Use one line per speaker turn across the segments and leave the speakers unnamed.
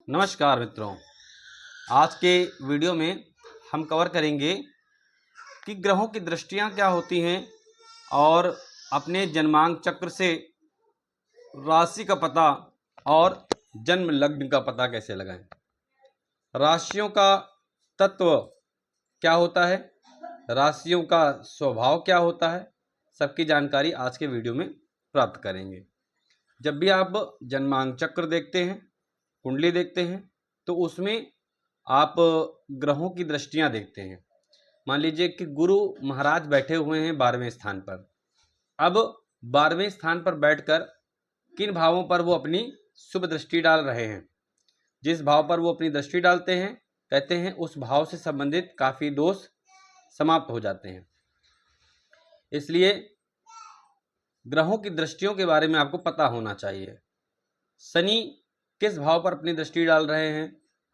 नमस्कार मित्रों, आज के वीडियो में हम कवर करेंगे कि ग्रहों की दृष्टियां क्या होती हैं और अपने जन्मांक चक्र से राशि का पता और जन्म लग्न का पता कैसे लगाएं। राशियों का तत्व क्या होता है, राशियों का स्वभाव क्या होता है, सबकी जानकारी आज के वीडियो में प्राप्त करेंगे। जब भी आप जन्मांक चक्र देखते हैं, कुंडली देखते हैं, तो उसमें आप ग्रहों की दृष्टियां देखते हैं। मान लीजिए कि गुरु महाराज बैठे हुए हैं 12वें स्थान पर। अब 12वें स्थान पर बैठकर किन भावों पर वो अपनी शुभ दृष्टि डाल रहे हैं। जिस भाव पर वो अपनी दृष्टि डालते हैं, कहते हैं उस भाव से संबंधित काफ़ी दोष समाप्त हो जाते हैं। इसलिए ग्रहों की दृष्टियों के बारे में आपको पता होना चाहिए। शनि किस भाव पर अपनी दृष्टि डाल रहे हैं,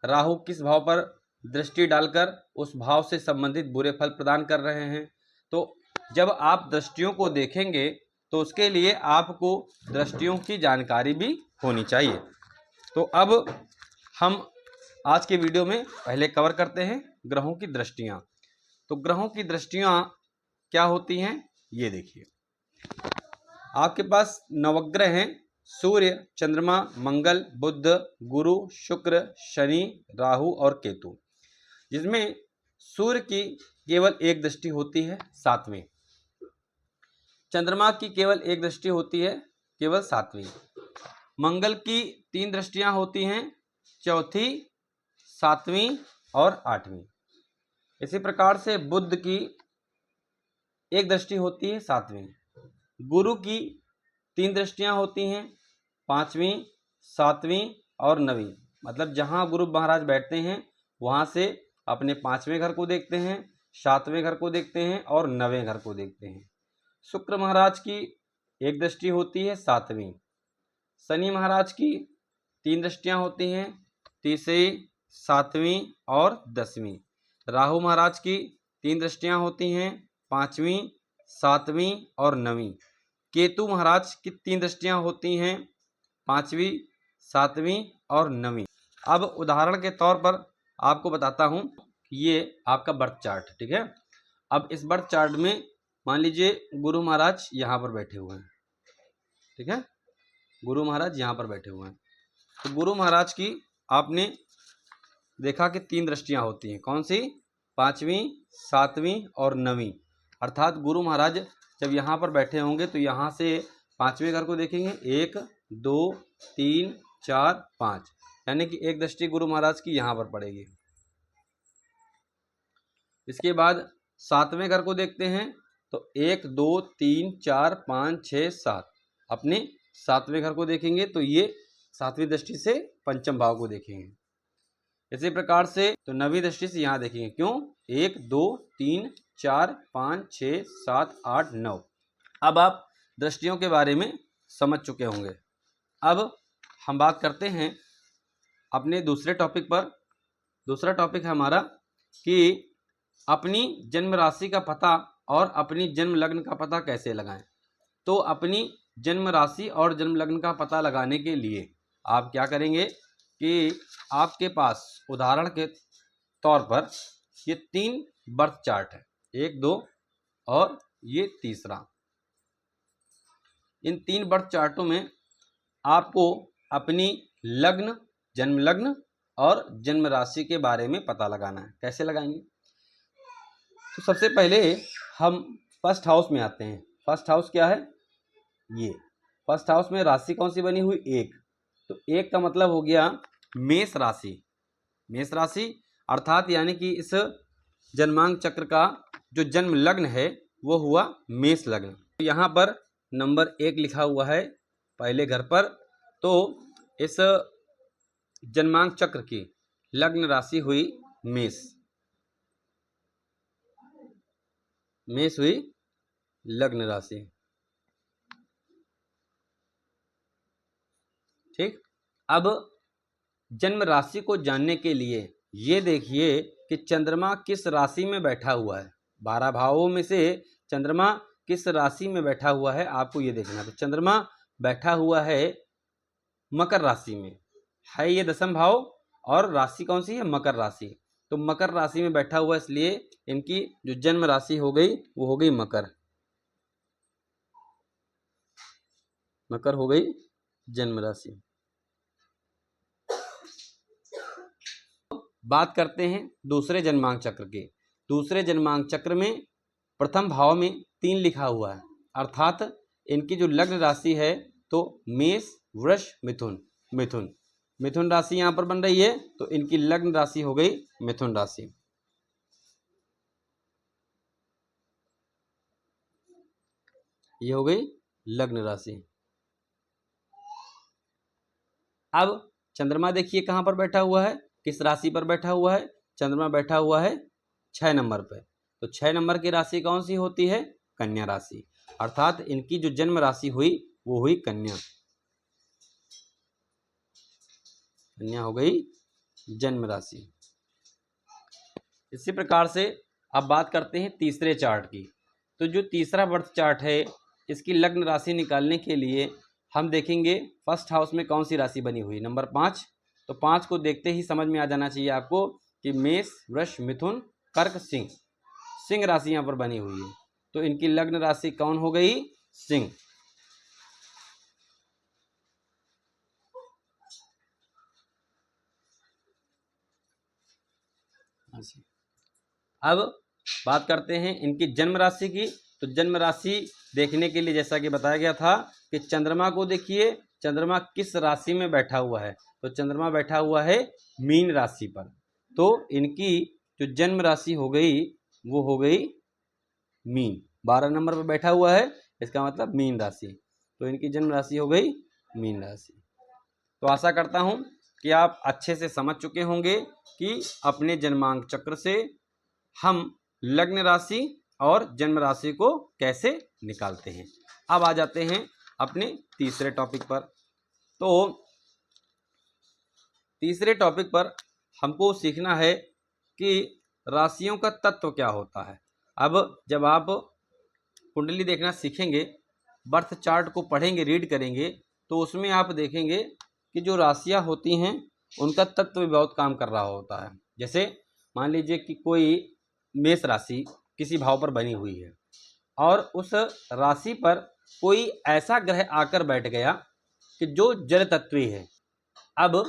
राहु किस भाव पर दृष्टि डालकर उस भाव से संबंधित बुरे फल प्रदान कर रहे हैं। तो जब आप दृष्टियों को देखेंगे तो उसके लिए आपको दृष्टियों की जानकारी भी होनी चाहिए। तो अब हम आज के वीडियो में पहले कवर करते हैं ग्रहों की दृष्टियां। तो ग्रहों की दृष्टियां क्या होती हैं, ये देखिए। आपके पास नवग्रह हैं: सूर्य, चंद्रमा, मंगल, बुध, गुरु, शुक्र, शनि, राहु और केतु, जिसमें सूर्य की केवल एक दृष्टि होती है 7वीं, चंद्रमा की केवल एक दृष्टि होती है केवल 7वीं, मंगल की 3 दृष्टियां होती हैं, चौथी, 7वीं और 8वीं। इसी प्रकार से बुध की एक दृष्टि होती है 7वीं, गुरु की 3 दृष्टियां होती हैं, 5वीं, 7वीं और 9वीं। मतलब जहां गुरु महाराज बैठते हैं वहां से अपने 5वें घर को देखते हैं, 7वें घर को देखते हैं और 9वें घर को देखते हैं। शुक्र महाराज की एक दृष्टि होती है 7वीं, शनि महाराज की 3 दृष्टियां होती हैं, तीसरी, 7वीं और 10वीं। राहु महाराज की 3 दृष्टियां होती हैं, 5वीं, 7वीं और 9वीं। केतु महाराज की 3 दृष्टियां होती हैं, 5वीं, 7वीं और 9वीं। अब उदाहरण के तौर पर आपको बताता हूं, ये आपका बर्थ चार्ट, ठीक है। अब इस बर्थ चार्ट में मान लीजिए गुरु महाराज यहाँ पर बैठे हुए हैं, ठीक है। गुरु महाराज यहाँ पर बैठे हुए हैं। तो गुरु महाराज की आपने देखा कि 3 दृष्टियां होती हैं, कौन सी? 5वीं, 7वीं और 9वीं। अर्थात गुरु महाराज जब यहाँ पर बैठे होंगे तो यहाँ से 5वें घर को देखेंगे, 1, 2, 3, 4, 5, यानी कि एक दृष्टि गुरु महाराज की यहाँ पर पड़ेगी। इसके बाद 7वें घर को देखते हैं तो 1, 2, 3, 4, 5, 6, 7, अपने 7वें घर को देखेंगे तो ये 7वीं दृष्टि से पंचम भाव को देखेंगे। इसी प्रकार से तो 9वीं दृष्टि से यहाँ देखेंगे, क्यों? 1, 2, 3, 4, 5, 6, 7, 8, 9। अब आप दृष्टियों के बारे में समझ चुके होंगे। अब हम बात करते हैं अपने दूसरे टॉपिक पर। दूसरा टॉपिक है हमारा कि अपनी जन्म राशि का पता और अपनी जन्म लग्न का पता कैसे लगाएं। तो अपनी जन्म राशि और जन्म लग्न का पता लगाने के लिए आप क्या करेंगे कि आपके पास उदाहरण के तौर पर ये 3 बर्थ चार्ट है, 1, 2 और ये तीसरा। इन 3 बर्थ चार्टों में आपको अपनी लग्न, जन्म लग्न और जन्म राशि के बारे में पता लगाना है। कैसे लगाएंगे? तो सबसे पहले हम फर्स्ट हाउस में आते हैं। फर्स्ट हाउस क्या है? ये फर्स्ट हाउस में राशि कौन सी बनी हुई? 1। तो 1 का मतलब हो गया मेष राशि। मेष राशि अर्थात यानी कि इस जन्मांक चक्र का जो जन्म लग्न है वो हुआ मेष लग्न। तो यहाँ पर नंबर 1 लिखा हुआ है पहले घर पर। तो इस जन्मांक चक्र की लग्न राशि हुई मेष। मेष हुई लग्न राशि, ठीक। अब जन्म राशि को जानने के लिए ये देखिए कि चंद्रमा किस राशि में बैठा हुआ है। 12 भावों में से चंद्रमा किस राशि में बैठा हुआ है आपको ये देखना। तो चंद्रमा बैठा हुआ है मकर राशि में, है ये 10वां भाव और राशि कौन सी है, मकर राशि। तो मकर राशि में बैठा हुआ, इसलिए इनकी जो जन्म राशि हो गई वो हो गई मकर। मकर हो गई जन्म राशि। बात करते हैं दूसरे जन्मांक चक्र के। दूसरे जन्मांक चक्र में प्रथम भाव में 3 लिखा हुआ है, अर्थात इनकी जो लग्न राशि है तो मेष, वृष, मिथुन। मिथुन मिथुन राशि यहाँ पर बन रही है, तो इनकी लग्न राशि हो गई मिथुन राशि। ये हो गई लग्न राशि। अब चंद्रमा देखिए कहाँ पर बैठा हुआ है, किस राशि पर बैठा हुआ है। चंद्रमा बैठा हुआ है 6 नंबर पे। तो 6 नंबर की राशि कौन सी होती है, कन्या राशि। अर्थात इनकी जो जन्म राशि हुई वो हुई कन्या। कन्या हो गई जन्म राशि। इसी प्रकार से अब बात करते हैं तीसरे चार्ट की। तो जो तीसरा बर्थ चार्ट है, इसकी लग्न राशि निकालने के लिए हम देखेंगे फर्स्ट हाउस में कौन सी राशि बनी हुई, नंबर 5। तो 5 को देखते ही समझ में आ जाना चाहिए आपको कि मेष, वृष, मिथुन, कर्क, सिंह। सिंह राशि यहाँ पर बनी हुई है, तो इनकी लग्न राशि कौन हो गई, सिंह। अब बात करते हैं इनकी जन्म राशि की। तो जन्म राशि देखने के लिए जैसा कि बताया गया था कि चंद्रमा को देखिए, चंद्रमा किस राशि में बैठा हुआ है। तो चंद्रमा बैठा हुआ है मीन राशि पर। तो इनकी जो जन्म राशि हो गई वो हो गई मीन। 12 नंबर पर बैठा हुआ है, इसका मतलब मीन राशि। तो इनकी जन्म राशि हो गई मीन राशि। तो आशा करता हूं कि आप अच्छे से समझ चुके होंगे कि अपने जन्मांक चक्र से हम लग्न राशि और जन्म राशि को कैसे निकालते हैं। अब आ जाते हैं अपने तीसरे टॉपिक पर। तो तीसरे टॉपिक पर हमको सीखना है कि राशियों का तत्व क्या होता है। अब जब आप कुंडली देखना सीखेंगे, बर्थ चार्ट को पढ़ेंगे, रीड करेंगे, तो उसमें आप देखेंगे कि जो राशियां होती हैं उनका तत्व भी बहुत काम कर रहा होता है। जैसे मान लीजिए कि कोई मेष राशि किसी भाव पर बनी हुई है और उस राशि पर कोई ऐसा ग्रह आकर बैठ गया कि जो जल तत्वी है। अब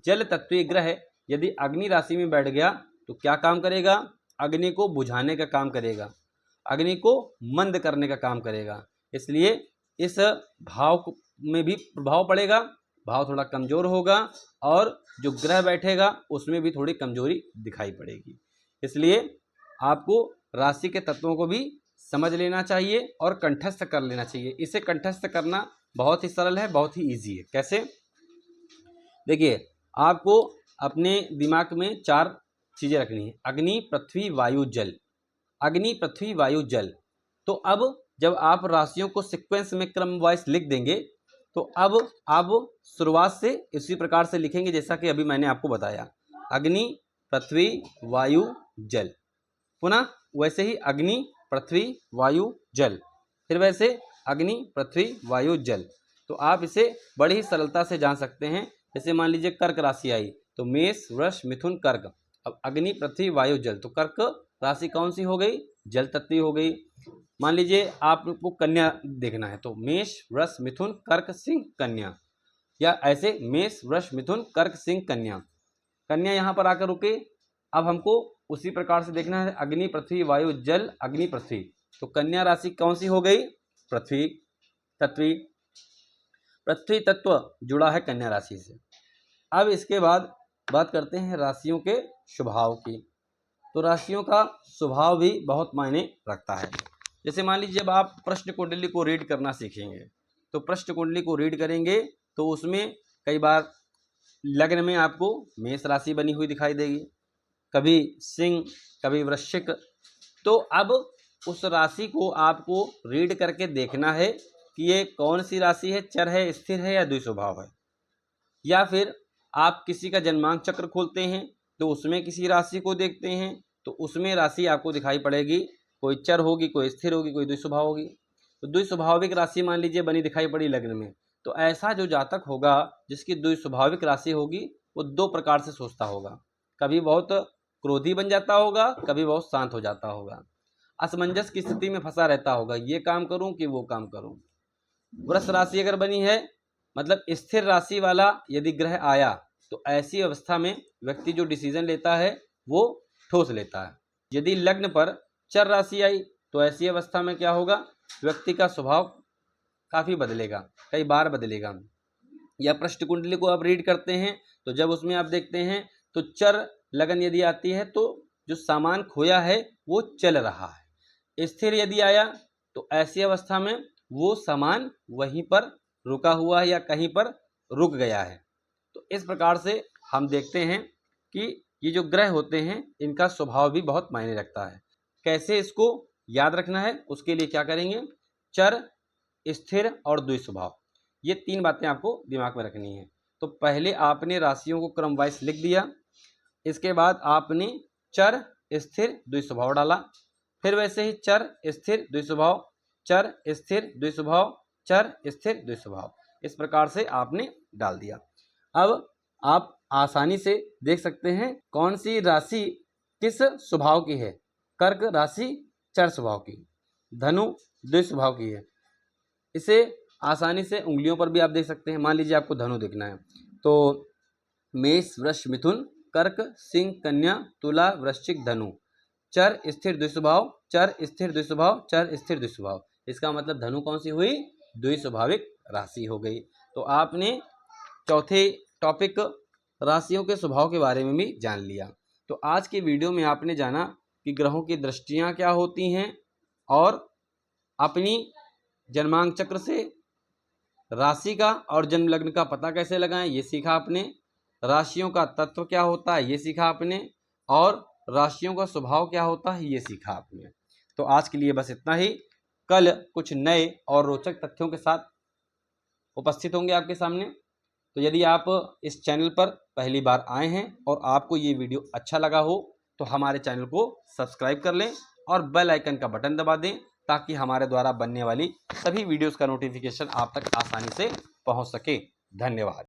जल तत्वीय ग्रह यदि अग्नि राशि में बैठ गया तो क्या काम करेगा, अग्नि को बुझाने का काम करेगा, अग्नि को मंद करने का काम करेगा। इसलिए इस भाव में भी प्रभाव पड़ेगा, भाव थोड़ा कमजोर होगा और जो ग्रह बैठेगा उसमें भी थोड़ी कमजोरी दिखाई पड़ेगी। इसलिए आपको राशि के तत्वों को भी समझ लेना चाहिए और कंठस्थ कर लेना चाहिए। इसे कंठस्थ करना बहुत ही सरल है, बहुत ही इजी है। कैसे, देखिए आपको अपने दिमाग में 4 चीजें रखनी है, अग्नि, पृथ्वी, वायु, जल। अग्नि, पृथ्वी, वायु, जल। तो अब जब आप राशियों को सीक्वेंस में क्रम वाइज लिख देंगे तो अब आप शुरुआत से इसी प्रकार से लिखेंगे जैसा कि अभी मैंने आपको बताया, अग्नि, पृथ्वी, वायु, जल। पुनः वैसे ही अग्नि, पृथ्वी, वायु, जल, फिर वैसे अग्नि, पृथ्वी, वायु, जल। तो आप इसे बड़ी ही सरलता से जान सकते हैं। जैसे मान लीजिए कर्क राशि आई तो मेष, वृष, मिथुन, कर्क। अब अग्नि, पृथ्वी, वायु, जल, तो कर्क राशि कौन सी हो गई, जल तत्वी हो गई। मान लीजिए आपको कन्या देखना है तो मेष, वृष, मिथुन, कर्क, सिंह, कन्या, या ऐसे मेष, वृष, मिथुन, कर्क, सिंह, कन्या। कन्या यहाँ पर आकर रुके। अब हमको उसी प्रकार से देखना है अग्नि, पृथ्वी, वायु, जल, अग्नि, पृथ्वी। तो कन्या राशि कौन सी हो गई, पृथ्वी तत्वी। पृथ्वी तत्व जुड़ा है कन्या राशि से। अब इसके बाद बात करते हैं राशियों के स्वभाव की। तो राशियों का स्वभाव भी बहुत मायने रखता है। जैसे मान लीजिए जब आप प्रश्न कुंडली को रीड करना सीखेंगे तो प्रश्न कुंडली को रीड करेंगे तो उसमें कई बार लग्न में आपको मेष राशि बनी हुई दिखाई देगी, कभी सिंह, कभी वृश्चिक। तो अब उस राशि को आपको रीड करके देखना है कि ये कौन सी राशि है, चर है, स्थिर है या द्विस्वभाव है। या फिर आप किसी का जन्मांक चक्र खोलते हैं तो उसमें किसी राशि को देखते हैं तो उसमें राशि आपको दिखाई पड़ेगी, कोई चर होगी, कोई स्थिर होगी, कोई द्विस्वभाव होगी। तो द्विस्वभाविक राशि मान लीजिए बनी दिखाई पड़ी लग्न में, तो ऐसा जो जातक होगा जिसकी द्विस्वभाविक राशि होगी वो दो प्रकार से सोचता होगा, कभी बहुत क्रोधी बन जाता होगा, कभी बहुत शांत हो जाता होगा, असमंजस की स्थिति में फंसा रहता होगा, ये काम करूं कि वो काम करूं। वृष राशि अगर बनी है, मतलब स्थिर राशि वाला यदि ग्रह आया, तो ऐसी अवस्था में व्यक्ति जो डिसीजन लेता है वो ठोस लेता है। यदि लग्न पर चर राशि आई, तो ऐसी अवस्था में क्या होगा, व्यक्ति का स्वभाव काफी बदलेगा, कई बार बदलेगा। या पृष्ठ कुंडली को आप रीड करते हैं तो जब उसमें आप देखते हैं तो चर लगन यदि आती है तो जो सामान खोया है वो चल रहा है। स्थिर यदि आया तो ऐसी अवस्था में वो सामान वहीं पर रुका हुआ है या कहीं पर रुक गया है। तो इस प्रकार से हम देखते हैं कि ये जो ग्रह होते हैं इनका स्वभाव भी बहुत मायने रखता है। कैसे इसको याद रखना है, उसके लिए क्या करेंगे, चर, स्थिर और द्विस्वभाव, ये तीन बातें आपको दिमाग में रखनी है। तो पहले आपने राशियों को क्रम वाइज लिख दिया, इसके बाद आपने चर, स्थिर, द्विस्वभाव डाला, फिर वैसे ही चर, स्थिर, द्विस्वभाव, चर, स्थिर, द्विस्वभाव, चर, स्थिर, द्विस्वभाव, इस प्रकार से आपने डाल दिया। अब आप आसानी से देख सकते हैं कौन सी राशि किस स्वभाव की है। कर्क राशि चर स्वभाव की, धनु द्विस्वभाव की है। इसे आसानी से उंगलियों पर भी आप देख सकते हैं। मान लीजिए आपको धनु देखना है तो मेष, वृष, मिथुन, कर्क, सिंह, कन्या, तुला, वृश्चिक, धनु, चर, स्थिर, द्विस्वभाव, चर, स्थिर, द्विस्वभाव, चर, स्थिर, द्विस्वभाव। इसका मतलब धनु कौन सी हुई, द्विस्वाभाविक राशि हो गई। तो आपने चौथे टॉपिक राशियों के स्वभाव के बारे में भी जान लिया। तो आज की वीडियो में आपने जाना कि ग्रहों की दृष्टियां क्या होती हैं और अपनी जन्मांक चक्र से राशि का और जन्म लग्न का पता कैसे लगाएं, ये सीखा आपने। राशियों का तत्व क्या होता है ये सीखा आपने, और राशियों का स्वभाव क्या होता है ये सीखा आपने। तो आज के लिए बस इतना ही। कल कुछ नए और रोचक तथ्यों के साथ उपस्थित होंगे आपके सामने। तो यदि आप इस चैनल पर पहली बार आए हैं और आपको ये वीडियो अच्छा लगा हो तो हमारे चैनल को सब्सक्राइब कर लें और बेल आइकन का बटन दबा दें, ताकि हमारे द्वारा बनने वाली सभी वीडियोस का नोटिफिकेशन आप तक आसानी से पहुंच सके। धन्यवाद।